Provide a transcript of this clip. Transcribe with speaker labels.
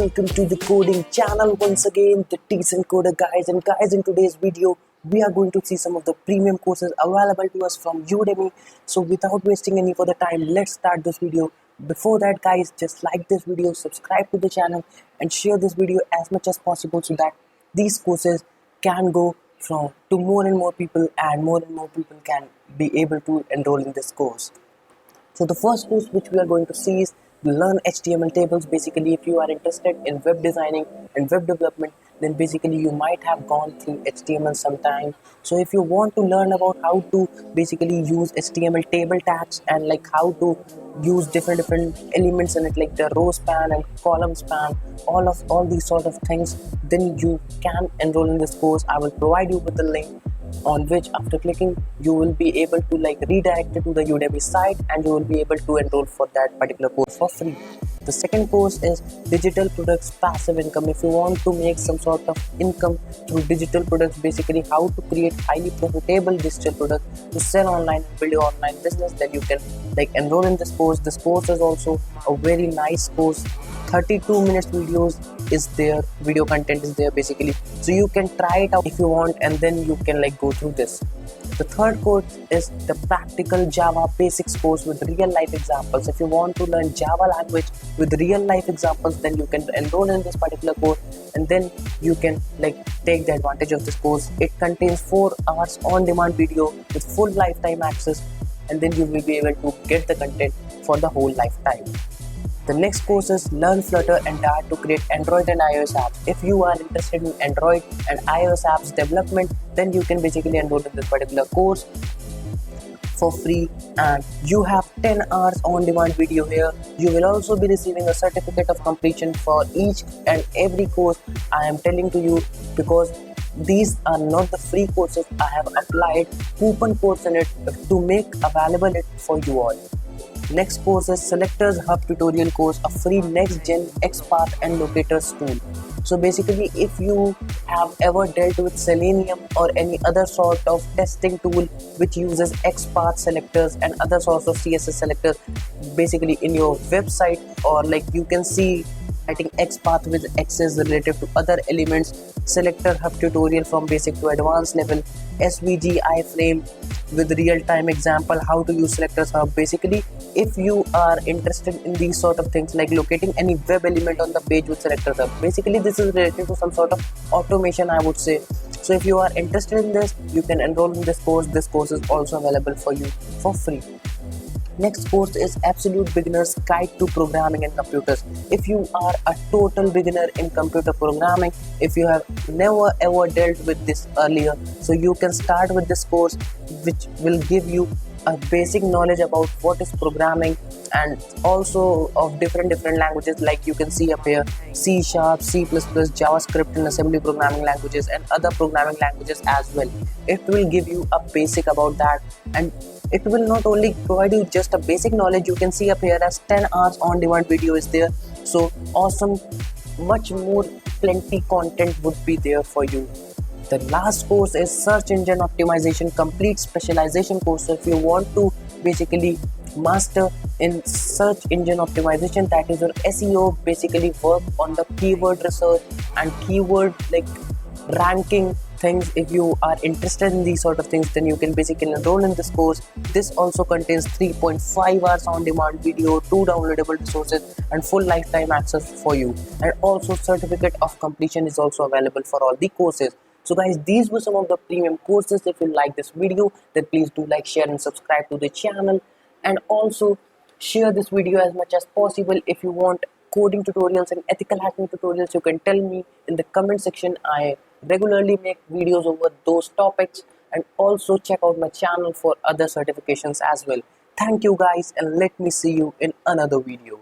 Speaker 1: welcome to the coding channel once again, the decent coder guys. And guys, in today's video we are going to see some of the premium courses available to us from Udemy. So without wasting any further time, let's start this video. Before that guys, just like this video, subscribe to the channel and share this video as much as possible so that these courses can go to more and more people, and more people can be able to enroll in this course. So the first course which we are going to see is Learn HTML tables. Basically, if you are interested in web designing and web development, then basically you might have gone through HTML sometime. So if you want to learn about how to basically use HTML table tags and like how to use different elements in it, like the row span and column span, all these sort of things, then you can enroll in this course. I will provide you with the link, on which after clicking you will be able to like redirect it to the Udemy site, and you will be able to enroll for that particular course for free. The second course is Digital Products Passive Income. If you want to make some sort of income through digital products, basically how to create highly profitable digital products to sell online and build your online business, then you can like enroll in this course. This course is also a very nice course. 32 minutes videos is there, video content is there basically, so you can try it out if you want, and then you can like go through this. The third course is the Practical Java Basics course with real life examples. If you want to learn Java language with real life examples, then you can enroll in this particular course, and then you can like take the advantage of this course. It contains 4 hours on demand video with full lifetime access, and then you will be able to get the content for the whole lifetime. The next course is Learn Flutter and Dart to create Android and iOS apps. If you are interested in Android and iOS apps development, then you can basically enroll in this particular course for free, and you have 10 hours on demand video here. You will also be receiving a certificate of completion for each and every course I am telling to you, because these are not the free courses. I have applied coupon codes in it to make available it for you all. Next course is SelectorsHub tutorial course, a free next-gen XPath and Locators tool. So basically, if you have ever dealt with Selenium or any other sort of testing tool which uses XPath selectors and other sorts of CSS selectors, basically in your website, or like you can see writing XPath with X's relative to other elements, SelectorsHub tutorial from basic to advanced level, SVG iframe with real-time example how to use SelectorsHub. Basically, if you are interested in these sort of things like locating any web element on the page with SelectorsHub, basically this is related to some sort of automation, I would say. So if you are interested in this, you can enroll in this course. This course is also available for you for free. Next course is Absolute Beginner's Guide to Programming and Computers. If you are a total beginner in computer programming, if you have never ever dealt with this earlier, so you can start with this course, which will give you a basic knowledge about what is programming, and also of different languages, like you can see up here C#, C++, JavaScript and assembly programming languages, and other programming languages as well. It will give you a basic about that, and it will not only provide you just a basic knowledge. You can see up here as 10 hours on demand video is there. So awesome, much more plenty content would be there for you. The last course is Search Engine Optimization Complete Specialization course. So if you want to basically master in search engine optimization, that is your SEO, basically work on the keyword research and keyword like ranking things. If you are interested in these sort of things, then you can basically enroll in this course. This also contains 3.5 hours on demand video, 2 downloadable resources, and full lifetime access for you, and also certificate of completion is also available for all the courses. So guys, these were some of the premium courses. If you like this video, then please do like, share and subscribe to the channel, and also share this video as much as possible. If you want coding tutorials and ethical hacking tutorials, you can tell me in the comment section. I regularly make videos over those topics, and also check out my channel for other certifications as well. Thank you guys, and let me see you in another video.